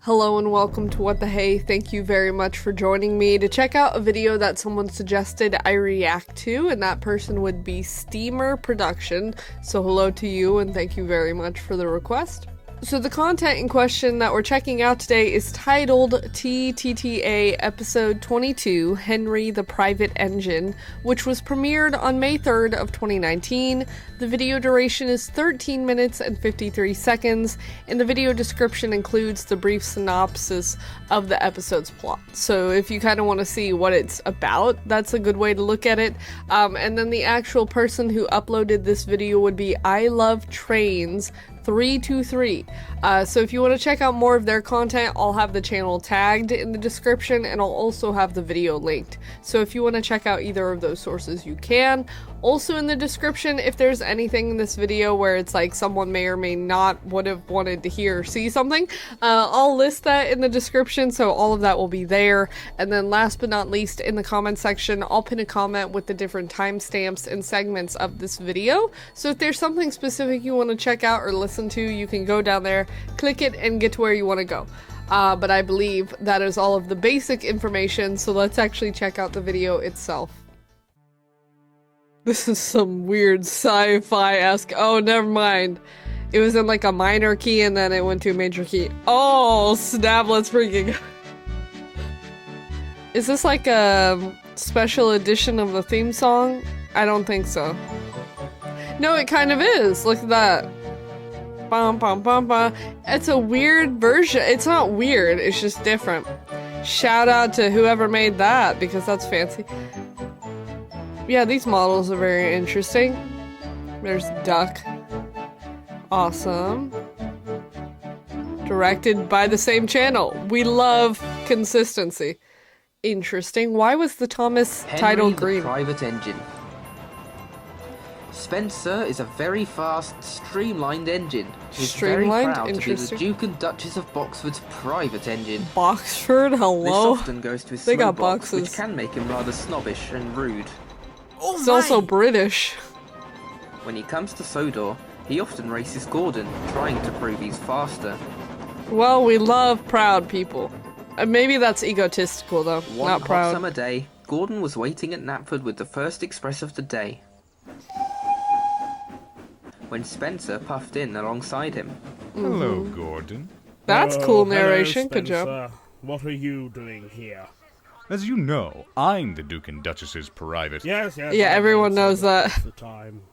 Hello and welcome to What the Hey. Thank you very much for joining me to check out a video that someone suggested I react to, and that person would be Steamer Production. So hello to you and thank you very much for the request. So the content in question that we're checking out today is titled TTA Episode 22, Henry the Private Engine, which was premiered on May 3rd of 2019. The video duration is 13 minutes and 53 seconds, and the video description includes the brief synopsis of the episode's plot. So if you kind of want to see what it's about, that's a good way to look at it. And then the actual person who uploaded this video would be ilovetrains323. So if you want to check out more of their content, I'll have the channel tagged in the description and I'll also have the video linked. So if you want to check out either of those sources, you can. Also in the description, if there's anything in this video where it's like someone may or may not would have wanted to hear or see something, I'll list that in the description, so all of that will be there. And then last but not least, in the comment section, I'll pin a comment with the different timestamps and segments of this video. So if there's something specific you want to check out or listen to, you can go down there, click it, and get to where you want to go. But I believe that is all of the basic information, so let's actually check out the video itself. This is some weird sci-fi-esque. Oh, never mind. It was in like a minor key and then it went to a major key. Oh, snap, let's freaking. Is this like a special edition of the theme song? I don't think so. No, it kind of is. Look at that. Bum, bum, bum, bum. It's a weird version. It's not weird, it's just different. Shout out to whoever made that because that's fancy. Yeah, these models are very interesting. There's Duck. Awesome. Directed by the same channel. We love consistency. Interesting. Why was the Thomas title green? Henry the Private Engine. Spencer is a very fast, streamlined engine. He's very proud to be the Duke and Duchess of Boxford's private engine. Boxford? Hello? This often goes to his They small got box, boxes. which can make him rather snobbish and rude. Oh, he's also British. When he comes to Sodor, he often races Gordon, trying to prove he's faster. Well, we love proud people. Maybe that's egotistical though, not proud. One hot summer day, Gordon was waiting at Knapford with the first express of the day, when Spencer puffed in alongside him. Hello, Gordon. That's cool narration, hello, good job. What are you doing here? As you know, I'm the Duke and Duchess's private. Yes. Yeah, everyone knows that. The time.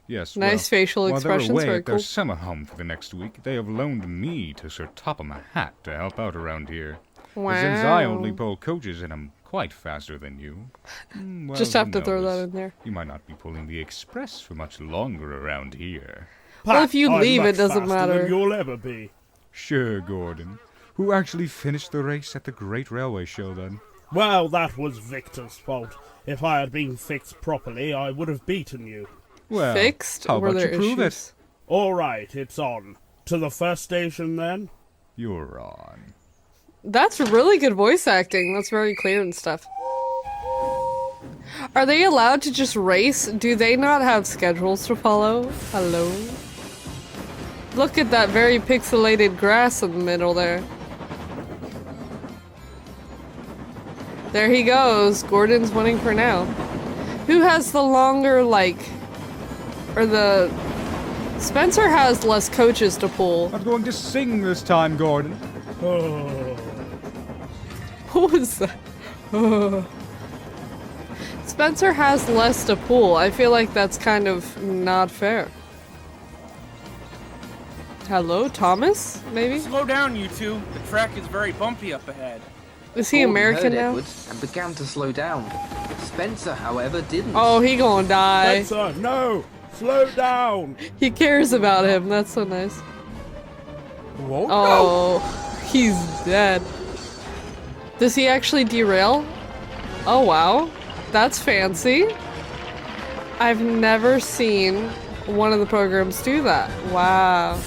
Yes, Nice facial expressions, while they're away very at their cool. summer home for the next week, they have loaned me to Sir Topham Hatt to help out around here. Wow. Since I only pull coaches and I'm quite faster than you. Well, Just have who to throw knows? that in there. You might not be pulling the express for much longer around here. Well, if you I'm leave, much it doesn't faster than matter. you'll ever be. Sure, Gordon. Who actually finished the race at the Great Railway Show, then? Well, that was Victor's fault. If I had been fixed properly, I would have beaten you. Well, Fixed? how Were about there you prove issues? it? All right, it's on. To the first station, then? You're on. That's really good voice acting. That's very clear and stuff. Are they allowed to just race? Do they not have schedules to follow? Hello? Look at that very pixelated grass in the middle there. There he goes. Gordon's winning for now. Who has the longer, like... Or the... Spencer has less coaches to pull. I'm going to sing this time, Gordon. Oh. What was that? Spencer has less to pull. I feel like that's kind of not fair. Hello, Thomas? Maybe? Slow down, you two. The track is very bumpy up ahead. Is he Gordon American heard now? Edward and began to slow down. Spencer, however, didn't. Oh, he gonna die. Spencer, no! Slow down! He cares about him. That's so nice. Whoa, Oh, he's dead. Does he actually derail? Oh, wow. That's fancy. I've never seen one of the programs do that. Wow.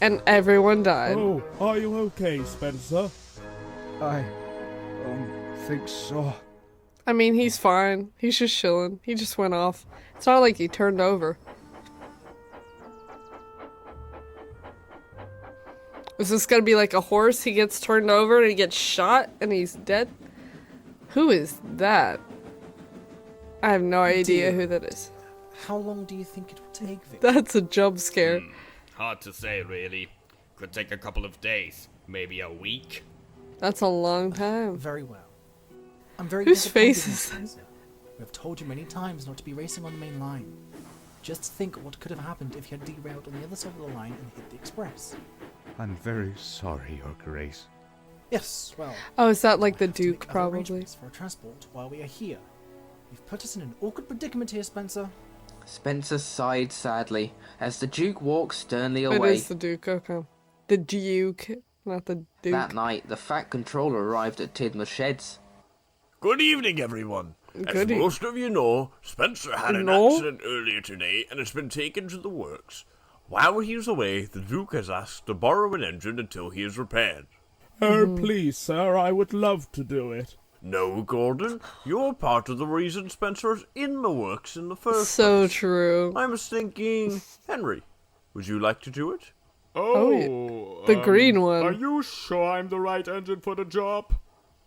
And everyone died. Oh, are you okay, Spencer? I don't think so. I mean, he's fine. He's just chilling. He just went off. It's not like he turned over. Is this gonna be like a horse? He gets turned over and he gets shot and he's dead? Who is that? I have no idea who that is. How long do you think it will take, Victor? That's a jump scare. Hard to say, really. Could take a couple of days, maybe a week. That's a long time. Very well. I'm very Whose disappointed face in is Spencer. We have told you many times not to be racing on the main line. Just think what could have happened if you had derailed on the other side of the line and hit the express. I'm very sorry, Your Grace. Yes, well... Oh, is that like the we'll have to Duke, make other probably? arrangements for transport while we are here. You've put us in an awkward predicament here, Spencer. Spencer sighed sadly as the Duke walked sternly It away. is the Duke, okay. The Duke, not the Duke. That night, the Fat Controller arrived at Tidmer's sheds. Good evening, everyone. Good As most of you know, Spencer had an accident earlier today and has been taken to the works. While he is away, the Duke has asked to borrow an engine until he is repaired. Oh, please, sir, I would love to do it. No, Gordon, you're part of the reason Spencer's in the works in the first So place. true. I was thinking, Henry, would you like to do it? Oh, the green one. Are you sure I'm the right engine for the job?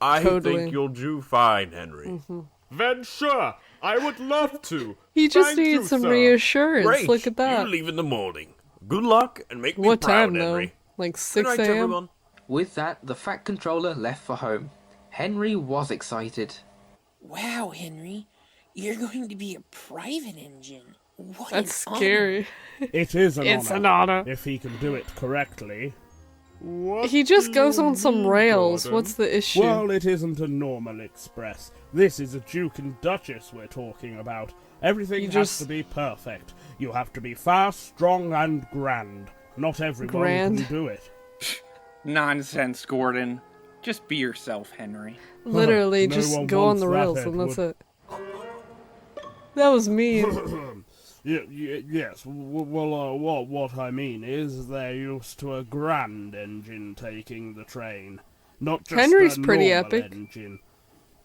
I Totally. think you'll do fine, Henry. Then sure, I would love to. He just Thank needs you, some sir. reassurance. Great, Look at that. you leave in the morning. Good luck and make me What proud, time, though? Henry. Like Good 6 night, a.m.? everyone. With that, the Fat Controller left for home. Henry was excited. Wow, Henry, you're going to be a private engine. What That's an honor. scary. It is an It's honor. an honor. If he can do it correctly. What He just do goes you on some mean, rails. Gordon? What's the issue? Well, it isn't a normal express. This is a Duke and Duchess we're talking about. Everything You has just- to be perfect. You have to be fast, strong, and grand. Not everyone Grand? can do it. Nonsense, Gordon. Just be yourself, Henry. Literally, No just one go on wants the that, rails and that's Edward. it. That was mean. Yes, well, what I mean is they're used to a grand engine taking the train. Not just Henry's a pretty normal epic. engine.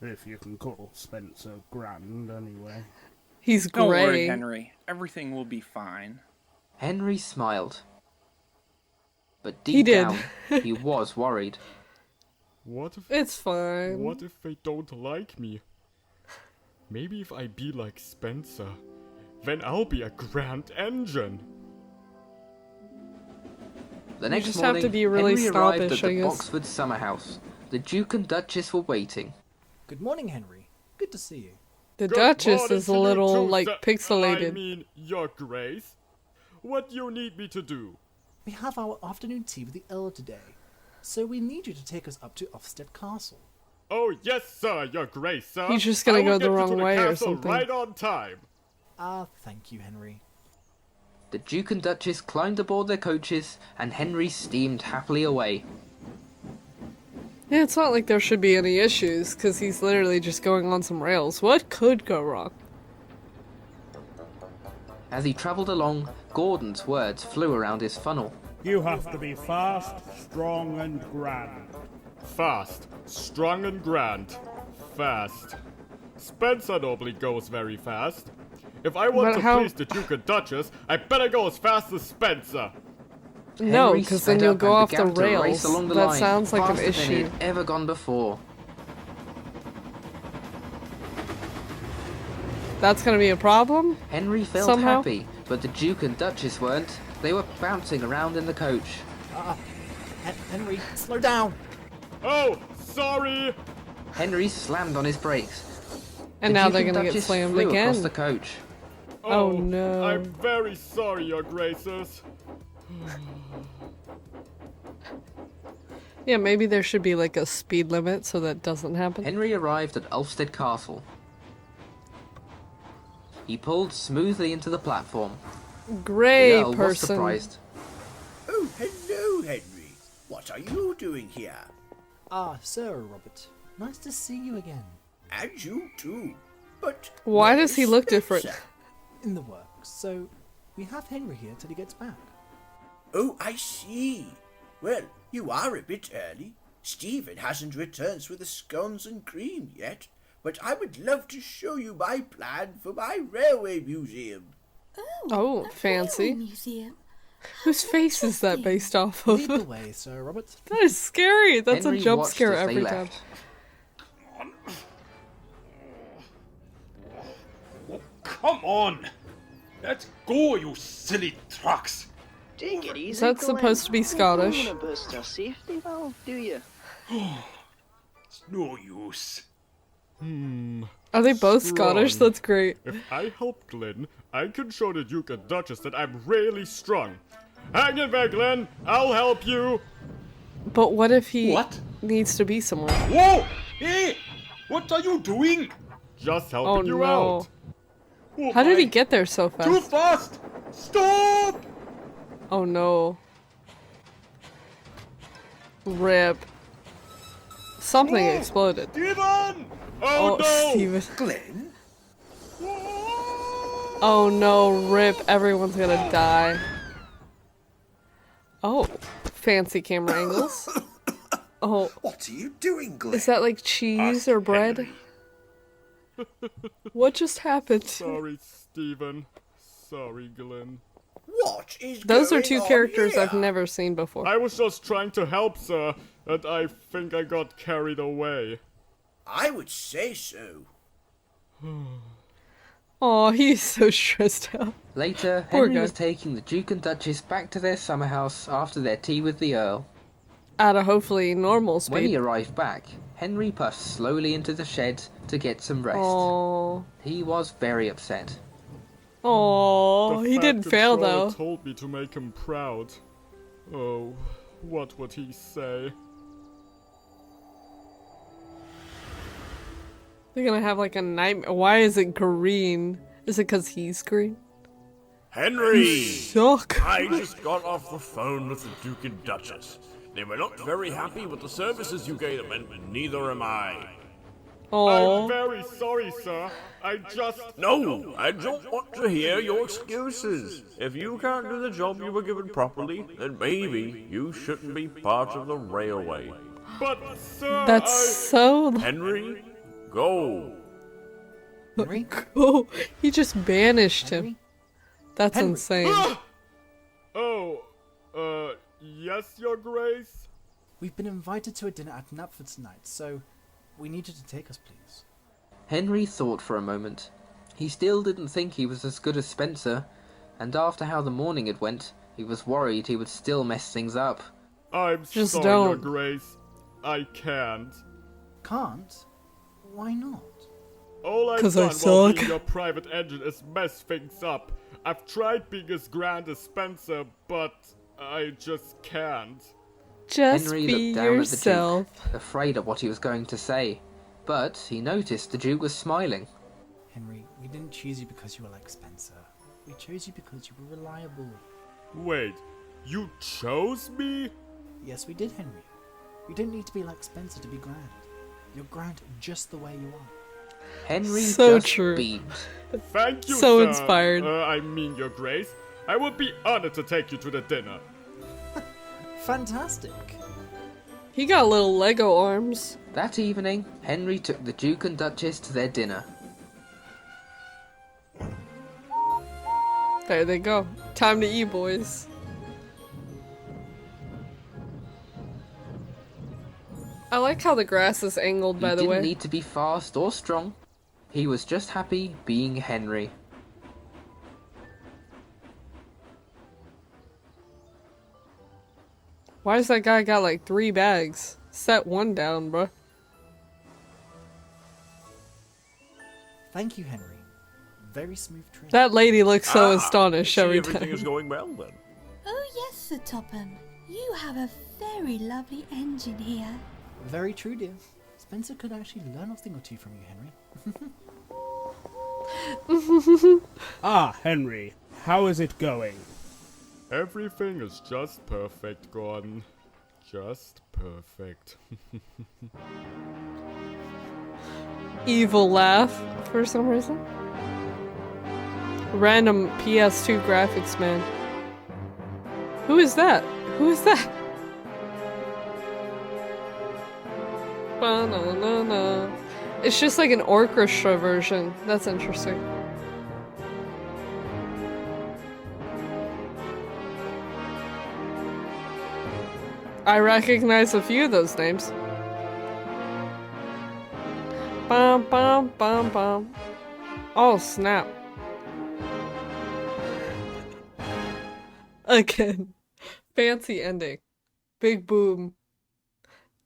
If you can call Spencer grand, anyway. He's Don't worry, gray. Henry. Everything will be fine. Henry smiled. But He deep did. down, he was worried. What if It's fine. What if they don't like me? Maybe if I be like Spencer, then I'll be a grand engine. The next just have morning, to be really Henry arrived snobbish, at I the guess. Boxwood summer house. The Duke and Duchess were waiting. Good morning, Henry. Good to see you. The Good Duchess morning is to a you little, too, like, sir. pixelated. I mean, Your Grace. What do you need me to do? We have our afternoon tea with the Earl today, so we need you to take us up to Ofsted Castle. Oh, yes, sir, Your Grace, sir. He's just gonna I will go the get you wrong to the way or castle something. right on time. Thank you, Henry. The Duke and Duchess climbed aboard their coaches, and Henry steamed happily away. Yeah, it's not like there should be any issues, because he's literally just going on some rails. What could go wrong? As he travelled along, Gordon's words flew around his funnel. You have to be fast, strong, and grand. Fast, strong and grand. Fast. Spencer normally goes very fast. If I want But to how- please the Duke and Duchess, I better go as fast as Spencer. No, Henry because then sped you'll up go and off the began to race rails. along the That line, sounds like an faster than he issue. had ever gone before. That's gonna be a problem? Henry felt Somehow? happy, but the Duke and Duchess weren't. They were bouncing around in the coach. Henry, slow down! Oh, sorry. Henry slammed on his brakes. And The now Duke they're and gonna get Duchess slammed flew again. across the coach. Oh, no. I'm very sorry, Your Graces. Yeah, maybe there should be like a speed limit so that doesn't happen. Henry arrived at Ulfstead Castle. He pulled smoothly into the platform. The Gray Earl was person. surprised. Oh, hello, Henry. What are you doing here? Sir Robert. Nice to see you again. And you too. But Why where does he is look Spencer? different? In the works, so we have Henry here till he gets back. Oh, I see. Well, you are a bit early. Stephen hasn't returned with the scones and cream yet, but I would love to show you my plan for my railway museum. Oh, fancy. Museum. Whose face is that based off of? Lead the way, Sir Robert. That is scary. That's Henry a jump watched scare as they every time. left. Come on! Let's go, you silly trucks! Take it easy, Is that supposed to be Scottish? You don't wanna burst our safety valve, do you? It's no use. Are they both Scottish? Strong. That's great. If I help Glenn, I can show the Duke and Duchess that I'm really strong. Hang in there, Glenn. I'll help you. But what if he What? needs to be somewhere? Whoa! Hey! What are you doing? Just helping Oh you no. out. Oh How did he my- get there so Too fast? fast! Stop! Oh no. Rip. Something exploded. Steven! Oh, no! Steven. Glenn? Oh no, rip. Everyone's gonna die. Oh. Fancy camera angles. Oh. What are you doing, Glenn? Is that like cheese or bread? Henry. What just happened? Sorry, Stephen. Sorry, Glenn. What is Those are going two on characters here? I've never seen before. I was just trying to help, sir, and I think I got carried away. I would say so. Aw, he's so stressed out. Later, Poor Henry guy. was taking the Duke and Duchess back to their summer house after their tea with the Earl. At a hopefully normal When he speed. arrived back, Henry pushed slowly into the shed to get some rest. Aww. He was very upset. Aww. The He Fat didn't fail Controller though. told me to make him proud. Oh, what would he say? They're gonna have like a nightmare. Why is it green? Is it because he's green? Henry! Suck. I just got off the phone with the Duke and Duchess. They were not very happy with the services you gave them, and neither am I. I'm Aww. very sorry, sir. I just... No, I don't want to hear your excuses. If you can't do the job you were given properly, then maybe you shouldn't be part of the railway. But, sir, That's so. Henry, go. Henry? Oh, he just banished him. Henry? That's Henry. insane. Oh, yes, Your Grace? We've been invited to a dinner at Knapford tonight, so we need you to take us, please. Henry thought for a moment. He still didn't think he was as good as Spencer, and after how the morning had went, he was worried he would still mess things up. I'm Just sorry, don't. Your Grace. I can't. Can't? Why not? All I've 'Cause I done while suck. being your private engine is mess things up. I've tried being as grand as Spencer, but I just can't. Just Henry be looked down yourself. at the Duke, afraid of what he was going to say. But he noticed the Duke was smiling. Henry, we didn't choose you because you were like Spencer. We chose you because you were reliable. Wait, you chose me? Yes, we did, Henry. You don't need to be like Spencer to be grand. You're grand just the way you are. Henry So just true. beamed. Thank you, So sir. inspired. I mean, Your Grace. I would be honored to take you to the dinner. Fantastic! He got little Lego arms. That evening, Henry took the Duke and Duchess to their dinner. There they go. Time to eat, boys. I like how the grass is angled, by He the didn't way. need to be fast or strong. He was just happy being Henry. Why does that guy got like 3 bags? Set one down, bruh. Thank you, Henry. Very smooth trip. That lady looks so Ah, astonished see every everything time. is going well then. Oh yes, Sir Topham. You have a very lovely engine here. Very true, dear. Spencer could actually learn a thing or two from you, Henry. Ah, Henry, how is it going? Everything is just perfect, Gordon. Just perfect. Evil laugh for some reason. Random PS2 graphics, man. Who is that? Who is that? Ba-na-na-na. It's just like an orchestra version. That's interesting. I recognize a few of those names. Bum bum bum bum. Oh snap. Again. Fancy ending. Big boom.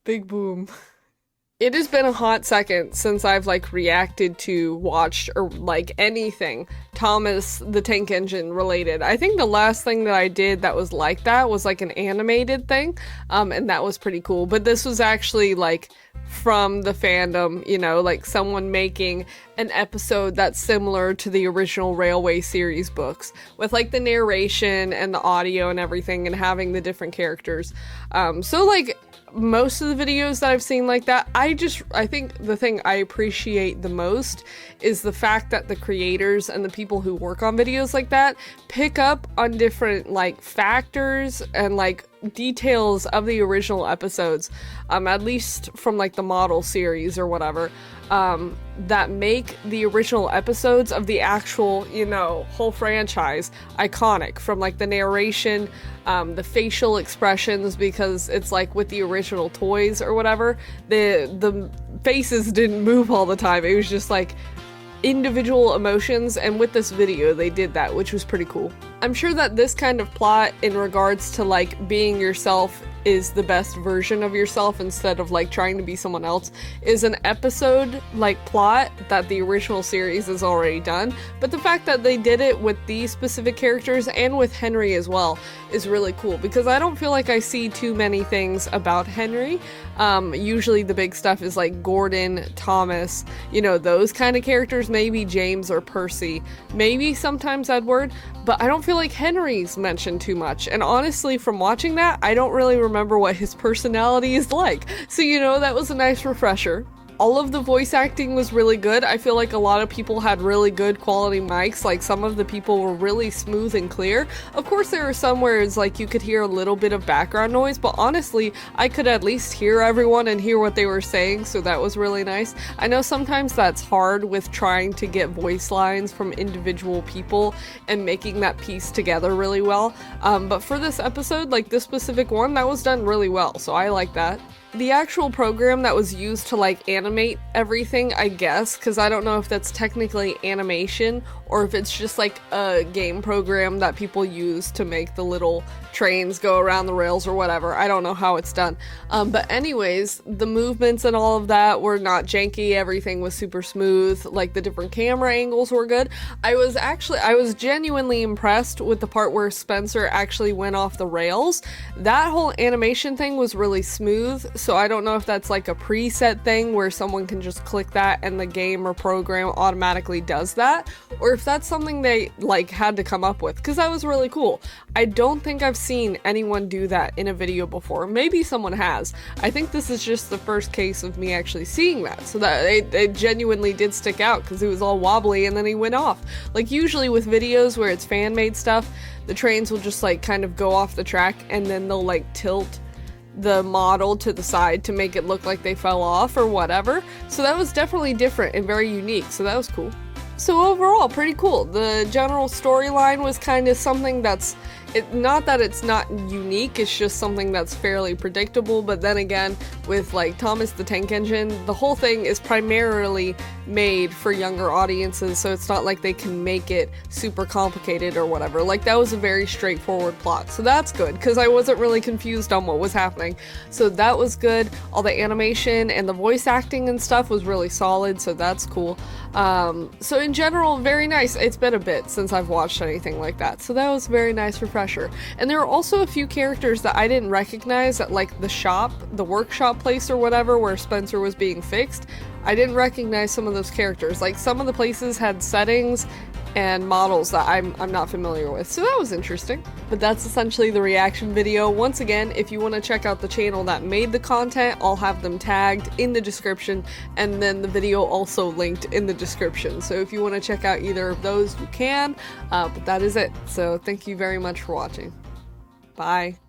Big boom. It has been a hot second since I've like reacted to, watched, or like anything Thomas the Tank Engine related. I think the last thing that I did that was like that was like an animated thing, and that was pretty cool. But this was actually like from the fandom, you know, like someone making an episode that's similar to the original Railway series books with like the narration and the audio and everything and having the different characters. So like most of the videos that I've seen like that, I think the thing I appreciate the most is the fact that the creators and the people who work on videos like that pick up on different like factors and like details of the original episodes, at least from like the model series or whatever, that make the original episodes of the actual, you know, whole franchise iconic, from like the narration, the facial expressions, because it's like with the original toys or whatever, the faces didn't move all the time. It was just like individual emotions, and with this video they did that, which was pretty cool. I'm sure that this kind of plot in regards to like being yourself is the best version of yourself instead of like trying to be someone else is an episode like plot that the original series has already done, but the fact that they did it with these specific characters and with Henry as well is really cool, because I don't feel like I see too many things about Henry. Usually the big stuff is like Gordon, Thomas, you know, those kind of characters, maybe James or Percy, maybe sometimes Edward, but I don't feel like Henry's mentioned too much. And honestly, from watching that, I don't really remember what his personality is like. So, you know, that was a nice refresher. All of the voice acting was really good. I feel like a lot of people had really good quality mics. Like some of the people were really smooth and clear. Of course, there were some where it's like you could hear a little bit of background noise, but honestly, I could at least hear everyone and hear what they were saying, so that was really nice. I know sometimes that's hard with trying to get voice lines from individual people and making that piece together really well. But for this episode, like this specific one, that was done really well, so I like that. The actual program that was used to like animate everything, I guess, because I don't know if that's technically animation or if it's just like a game program that people use to make the little trains go around the rails or whatever. I don't know how it's done. But anyways, the movements and all of that were not janky. Everything was super smooth. Like the different camera angles were good. I was genuinely impressed with the part where Spencer actually went off the rails. That whole animation thing was really smooth. So I don't know if that's like a preset thing where someone can just click that and the game or program automatically does that, or if that's something they like had to come up with, because that was really cool. I don't think I've seen anyone do that in a video before. Maybe someone has. I think this is just the first case of me actually seeing that, so that it genuinely did stick out, because it was all wobbly and then he went off. Like usually with videos where it's fan-made stuff, the trains will just like kind of go off the track and then they'll like tilt the model to the side to make it look like they fell off or whatever. So that was definitely different and very unique, so that was cool. So overall, pretty cool. The general storyline was kind of something that's, not that it's not unique, it's just something that's fairly predictable, but then again, with like Thomas the Tank Engine, the whole thing is primarily made for younger audiences, so it's not like they can make it super complicated or whatever. Like that was a very straightforward plot, so that's good, because I wasn't really confused on what was happening. So that was good. All the animation and the voice acting and stuff was really solid, so that's cool. So in general, very nice. It's been a bit since I've watched anything like that, so that was a very nice refresher. And there were also a few characters that I didn't recognize at like the shop, the workshop place or whatever, where Spencer was being fixed. I didn't recognize some of those characters. Like some of the places had settings and models that I'm not familiar with, so that was interesting. But that's essentially the reaction video. Once again, if you want to check out the channel that made the content, I'll have them tagged in the description, and then the video also linked in the description. So if you want to check out either of those, you can, but that is it. So thank you very much for watching. Bye.